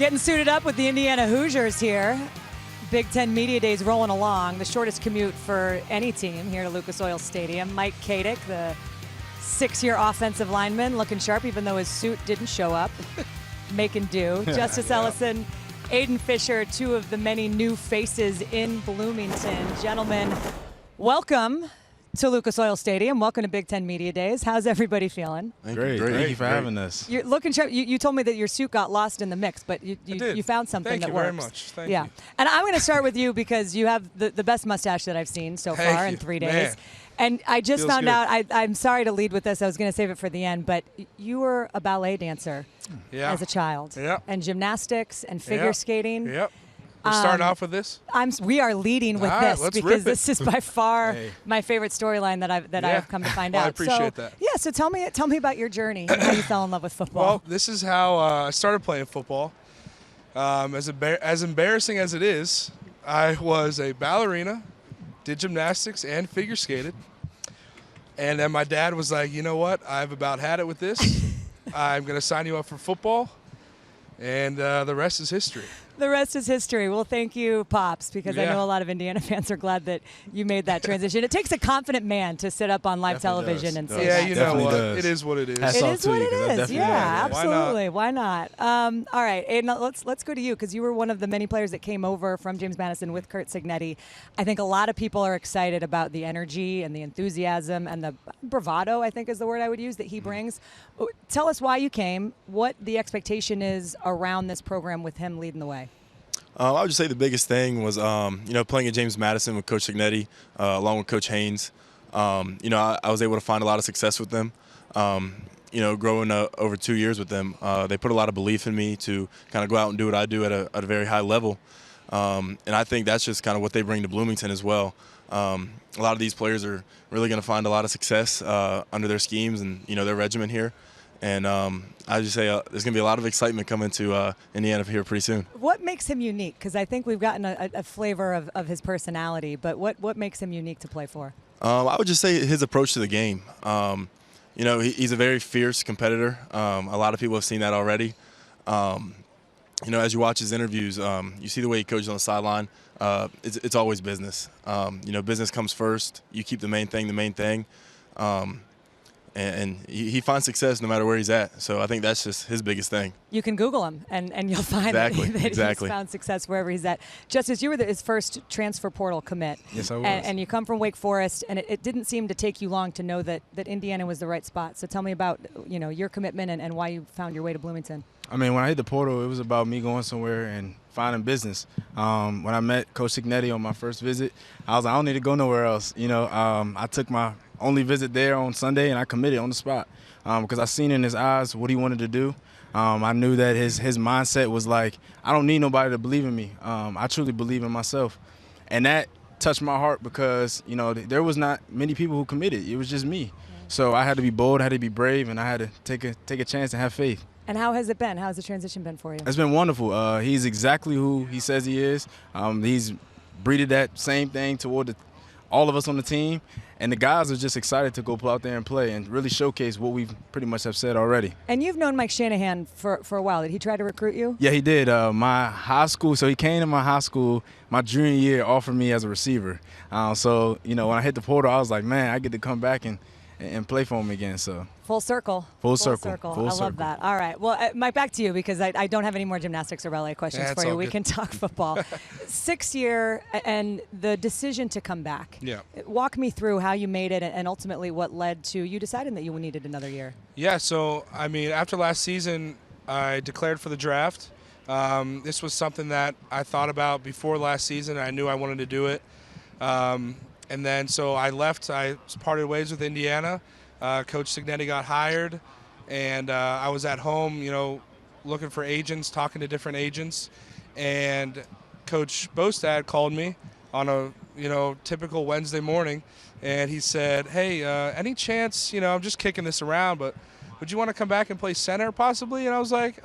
Getting suited up with the Indiana Hoosiers here. Big Ten Media Days rolling along. The shortest commute for any team here to Lucas Oil Stadium. Mike Katic, the 6-year offensive lineman, looking sharp even though his suit didn't show up. Making do. Justice Ellison, Aiden Fisher, two of the many new faces in Bloomington. Gentlemen, welcome to Lucas Oil Stadium. Welcome to Big Ten Media Days. How's everybody feeling? Great. Thank you for having us. You're looking sharp. You told me that your suit got lost in the mix, but you found something that works. Thank you very much. Thank you. And I'm going to start with you because you have the best mustache that I've seen so far in 3 days. Man. And I just Feels found good. out, I'm sorry to lead with this. I was going to save it for the end, but you were a ballet dancer as a child. Yep. And gymnastics and figure skating. Yep. We're starting off with this? We are leading with All right, this let's because rip it. this is by far Hey. my favorite storyline that I've come to find Well, out. I appreciate so, that. Yeah, so tell me about your journey and how you fell in love with football. Well, this is how I started playing football. As embarrassing as it is, I was a ballerina, did gymnastics and figure skated. And then my dad was like, you know what? I've about had it with this. I'm going to sign you up for football. And the rest is history. The rest is history. Well, thank you, Pops, because I Yeah. know a lot of Indiana fans are glad that you made that transition. It takes a confident man to sit up on live Definitely television does. and Does. say Yeah, that. you know Definitely what? does. It is what it is. Hats It off is to what you, it 'cause I is. definitely Yeah, agree. Why not? absolutely. Why not? All right, Aiden, let's go to you because you were one of the many players that came over from James Madison with Curt Cignetti. I think a lot of people are excited about the energy and the enthusiasm and the bravado, I think is the word I would use, that he brings. Tell us why you came, what the expectation is around this program with him leading the way. I would just say the biggest thing was, playing at James Madison with Coach Cignetti, along with Coach Haynes. I was able to find a lot of success with them. Growing over 2 years with them, they put a lot of belief in me to kind of go out and do what I do at a very high level. And I think that's just kind of what they bring to Bloomington as well. A lot of these players are really going to find a lot of success under their schemes and, their regimen here. And I just say there's going to be a lot of excitement coming to Indiana here pretty soon. What makes him unique? Because I think we've gotten a flavor of his personality, but what makes him unique to play for? I would just say his approach to the game. He's a very fierce competitor. A lot of people have seen that already. As you watch his interviews, you see the way he coaches on the sideline. It's always business. Business comes first. You keep the main thing. And he finds success no matter where he's at. So I think that's just his biggest thing. You can Google him, and you'll find that he's found success wherever he's at. Justice, you were his first transfer portal commit. Yes, I was. And you come from Wake Forest, and it didn't seem to take you long to know that Indiana was the right spot. So tell me about your commitment and why you found your way to Bloomington. I mean, when I hit the portal, it was about me going somewhere and finding business. When I met Coach Cignetti on my first visit, I was like, I don't need to go nowhere else. I took my only visit there on Sunday, and I committed on the spot because I seen in his eyes what he wanted to do. I knew that his mindset was like, I don't need nobody to believe in me. I truly believe in myself. And that touched my heart because, there was not many people who committed. It was just me. So I had to be bold, I had to be brave, and I had to take a chance and have faith. And how has it been? How has the transition been for you? It's been wonderful. He's exactly who he says he is. He's breeded that same thing toward all of us on the team. And the guys are just excited to go out there and play and really showcase what we pretty much have said already. And you've known Mike Shanahan for a while. Did he try to recruit you? Yeah, he did. My high school, so he came to my high school my junior year, offered me as a receiver. When I hit the portal, I was like, man, I get to come back and play for him again. So Full circle. Full circle. I love that. All right. Well, Mike, back to you because I don't have any more gymnastics or ballet questions Yeah, for you. all We good. can talk football. 6 year and the decision to come back. Yeah. Walk me through how you made it and ultimately what led to you deciding that you needed another year. Yeah, so, after last season, I declared for the draft. This was something that I thought about before last season. I knew I wanted to do it. And then so I left. I parted ways with Indiana. Coach Cignetti got hired, and I was at home, looking for agents, talking to different agents. And Coach Bostad called me on a, typical Wednesday morning, and he said, hey, any chance, I'm just kicking this around, but would you want to come back and play center possibly? And I was like,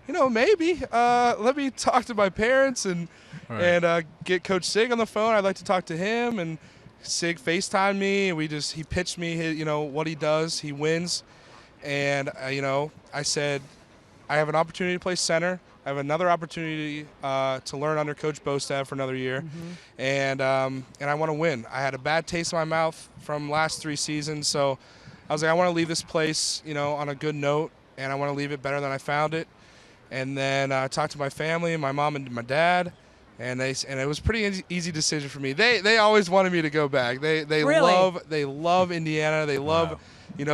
maybe. Let me talk to my parents and get Coach Sig on the phone. I'd like to talk to him. And Sig FaceTimed me, and he pitched me his, what he does. He wins. And, I said, I have an opportunity to play center. I have another opportunity to learn under Coach Bostad for another year, and I want to win. I had a bad taste in my mouth from last 3 seasons, so I was like, I want to leave this place, on a good note, and I want to leave it better than I found it. And then I talked to my family, my mom and my dad, and it was a pretty easy decision for me. They always wanted me to go back. They Really? love Indiana. They love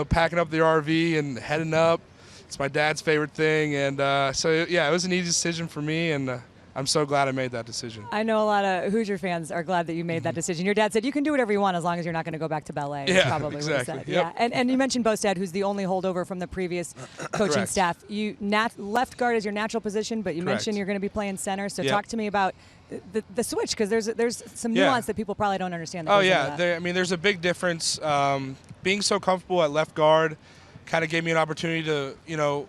packing up the RV and heading up. It's my dad's favorite thing, and so yeah, it was an easy decision for me, and I'm so glad I made that decision. I know a lot of Hoosier fans are glad that you made that decision. Your dad said you can do whatever you want as long as you're not going to go back to ballet. Is Yeah, probably exactly. What he said. Yep. Yeah, and you mentioned Bostad, who's the only holdover from the previous coaching Correct. staff. You left guard is your natural position, but you Correct. mentioned you're going to be playing center. So Yep. talk to me about the switch, because there's some nuance that people probably don't understand. That Oh goes yeah, into that. there's a big difference. Being so comfortable at left guard kind of gave me an opportunity to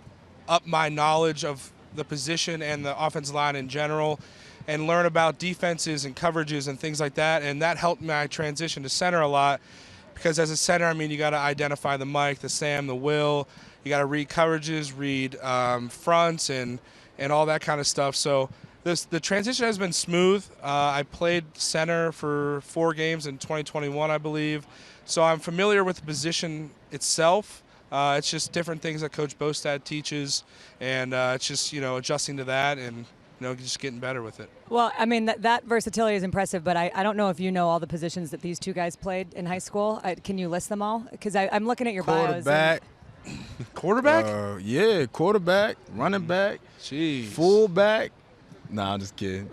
up my knowledge of the position and the offensive line in general, and learn about defenses and coverages and things like that. And that helped my transition to center a lot, because as a center, you got to identify the Mike, the Sam, the Will. You got to read coverages, read fronts, and all that kind of stuff. So the transition has been smooth. I played center for 4 games in 2021, I believe. So I'm familiar with the position itself. It's just different things that Coach Bostad teaches, and it's just adjusting to that and just getting better with it. Well, that versatility is impressive, but I don't know if you know all the positions that these 2 guys played in high school. Can you list them all? Because I'm looking at your bios. Quarterback. Quarterback? Yeah, quarterback, running back, Jeez. fullback. Nah, I'm just kidding.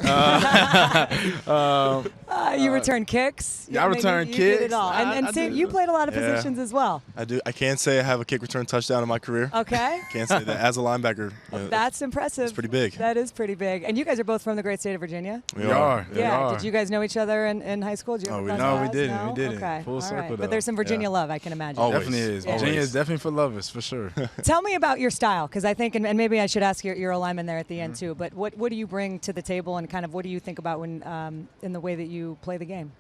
You return kicks. Yeah, I return You did it kicks. all. And I Sam, did. you played a lot of Yeah. positions as well. I do. I can't say I have a kick return touchdown in my career. Okay. Can't say that as a linebacker. That's impressive. It's pretty big. That is pretty big. And you guys are both from the great state of Virginia? We We are. are. Yeah. are. Did you guys know each other in high school? Did you Oh, ever we cross didn't. No, we paths? didn't. No? We didn't. Okay. Full All circle, right. though. But there's some Virginia Yeah. love, I can imagine. Always. Definitely is. Yeah. Virginia Always. is definitely for lovers, for sure. Tell me about your style, because I think, and maybe I should ask your alignment there at the end too, but what do you bring to the table, and kind of what do you think about when in the way that you play the game?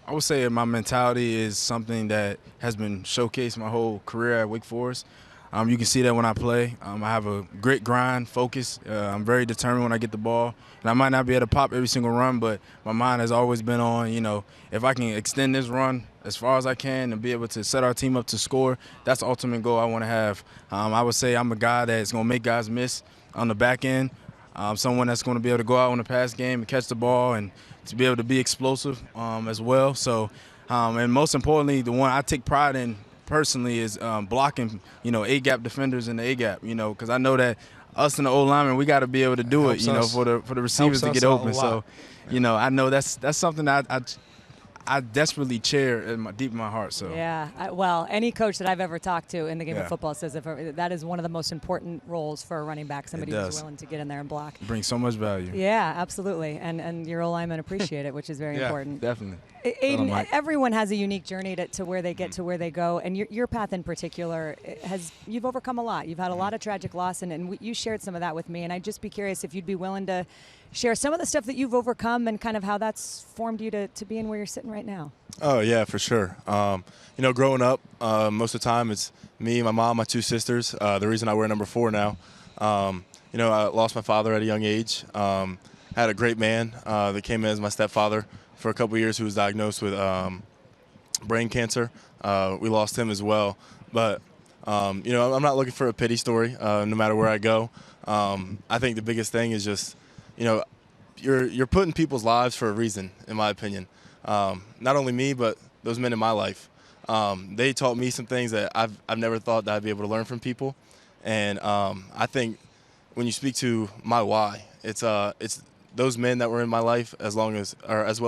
I would say my mentality is something that has been showcased my whole career at Wake Forest. You can see that when I play. I have a grit, grind, focus. I'm very determined when I get the ball. And I might not be able to pop every single run, but my mind has always been on, if I can extend this run as far as I can and be able to set our team up to score, that's the ultimate goal I want to have. I would say I'm a guy that's going to make guys miss on the back end. Someone that's going to be able to go out on the pass game and catch the ball and to be able to be explosive as well. So, and most importantly, the one I take pride in personally is blocking, A-gap defenders in the A-gap, because I know that us and the old linemen, we got to be able to do it, Helps us. for the receivers to Helps get us a open. So, lot. I know that's something that I desperately cheer deep in my heart. So Yeah, well, any coach that I've ever talked to in the game of Yeah. football says that is one of the most important roles for a running back, somebody who's does. willing to get in there and block. it brings so much value. Yeah, absolutely. And your O-linemen appreciate it, which is very Yeah. important. Definitely. Aiden, Mike. everyone has a unique journey to where they get to where they go, and your path in particular you've overcome a lot. You've had a lot of tragic loss, and you shared some of that with me, and I'd just be curious if you'd be willing to share some of the stuff that you've overcome and kind of how that's formed you to be in where you're sitting right now. Oh, yeah, for sure. Growing up, most of the time it's me, my mom, my 2 sisters. The reason I wear number 4 now. I lost my father at a young age. Had a great man that came in as my stepfather for a couple years who was diagnosed with brain cancer. We lost him as well. But, I'm not looking for a pity story no matter where I go. I think the biggest thing is just, you're putting people's lives for a reason, in my opinion. Not only me, but those men in my life. They taught me some things that I've never thought that I'd be able to learn from people. And I think when you speak to my why, it's those men that were in my life as well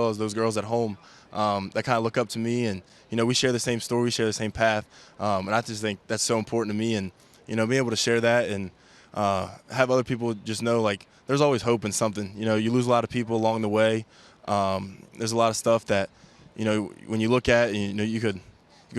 as those girls at home that kind of look up to me. And, we share the same story, we share the same path. And I just think that's so important to me. And, being able to share that and have other people just know, like, there's always hope in something. You lose a lot of people along the way. There's a lot of stuff that, when you look at, you could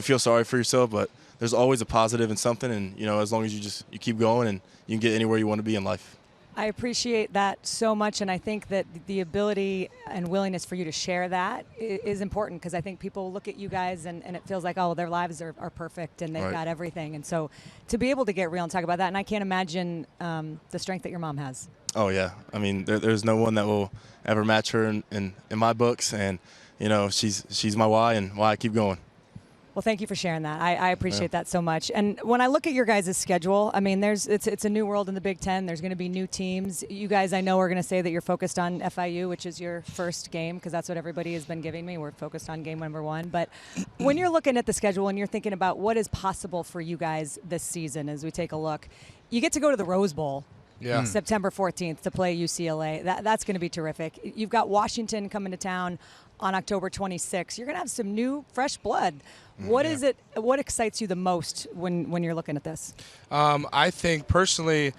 feel sorry for yourself, but there's always a positive in something. And, as long as you keep going and you can get anywhere you want to be in life. I appreciate that so much, and I think that the ability and willingness for you to share that is important, because I think people look at you guys and it feels like, oh, their lives are perfect and they've Right. got everything. And so to be able to get real and talk about that, and I can't imagine the strength that your mom has. Oh yeah, I mean there's no one that will ever match her in my books, and you know she's my why and why I keep going. Well, thank you for sharing that. I appreciate that so much. And when I look at your guys' schedule, I mean, it's a new world in the Big Ten. There's going to be new teams. You guys, I know, are going to say that you're focused on FIU, which is your first game, because that's what everybody has been giving me. We're focused on game number 1. But when you're looking at the schedule and you're thinking about what is possible for you guys this season as we take a look, you get to go to the Rose Bowl. Yeah. September 14th to play UCLA. That's going to be terrific. You've got Washington coming to town on October 26th. You're going to have some new, fresh blood. What is it? What excites you the most when you're looking at this? I think personally,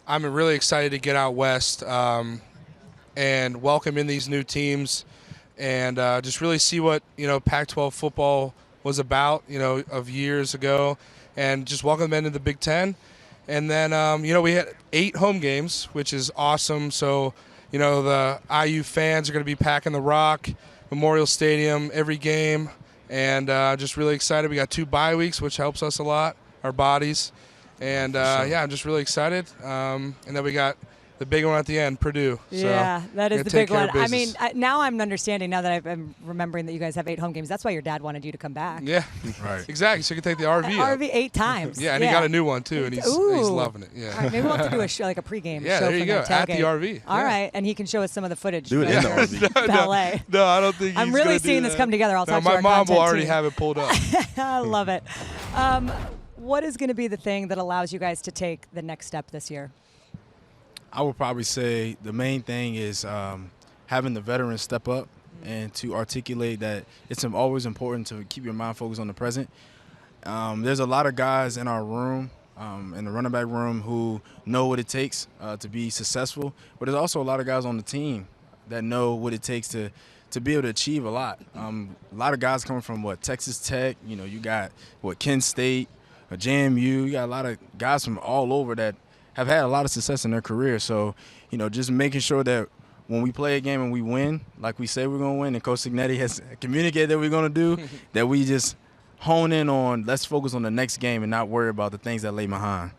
I'm really excited to get out west and welcome in these new teams, and just really see what Pac-12 football was about, of years ago, and just welcome them into the Big Ten. And then we had 8 home games, which is awesome. So the IU fans are going to be packing the Rock, Memorial Stadium every game. And just really excited. We got 2 bye weeks, which helps us a lot, our bodies. And, I'm just really excited. And then we got the big one at the end, Purdue. Yeah, so that is the big one. I mean, now I'm understanding, now that I'm remembering that you guys have 8 home games. That's why your dad wanted you to come back. Yeah, Right. Exactly. So you can take the RV up. RV 8 times. Yeah, and he got a new one, too, and he's loving it. Yeah. All right, maybe we'll have to do a show, like a pregame Yeah, show there you from go, the at the tailgate. RV. All Yeah. right, and he can show us some of the footage. Do it in the RV. Ballet. No, I don't think he's I'm really gonna do seeing this that. come together. I'll talk to my our mom will content already team. have it pulled up. I love it. What is going to be the thing that allows you guys to take the next step this year? I would probably say the main thing is having the veterans step up and to articulate that it's always important to keep your mind focused on the present. There's a lot of guys in our room, in the running back room, who know what it takes to be successful, but there's also a lot of guys on the team that know what it takes to be able to achieve a lot. A lot of guys coming from, Texas Tech, you got, Kent State, JMU, you got a lot of guys from all over that have had a lot of success in their career. So, just making sure that when we play a game and we win, like we say we're going to win, and Coach Signetti has communicated that we're going to do, that we just hone in on, let's focus on the next game and not worry about the things that lay behind.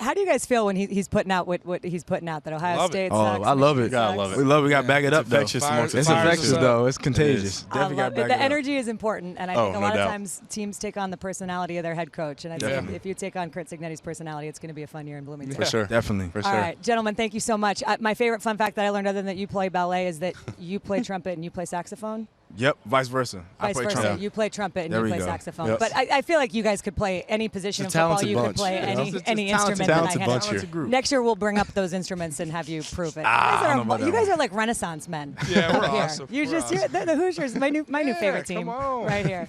How do you guys feel when he's putting out what he's putting out, that Ohio Love it. State Oh, sucks? I love Michigan it. Gotta sucks? love it. We love it. We got to back it up, though. Infectious amongst the It's Fires infectious, us up. though. It's contagious. It is. Definitely got to back The it up. energy is important, and I think a no lot of doubt. times teams take on the personality of their head coach. And I think Definitely. if you take on Kurt Signetti's personality, it's going to be a fun year in Bloomington. For sure. Definitely. For All sure. right, gentlemen, thank you so much. My favorite fun fact that I learned, other than that you play ballet, is that you play trumpet and you play saxophone. Yep, vice versa. I Vice play versa, trumpet. you play trumpet and There you we play go. saxophone. Yep. But I feel like you guys could play any position in It's a football. talented You could bunch. play Yeah. any It's a instrument that I talented had. bunch here. Talented group. Next year we'll bring up those instruments and have you prove it. I don't know about You that guys one. are like Renaissance men. Yeah, we're here. awesome. You're We're just awesome. the Hoosiers, my new favorite team come on. right here.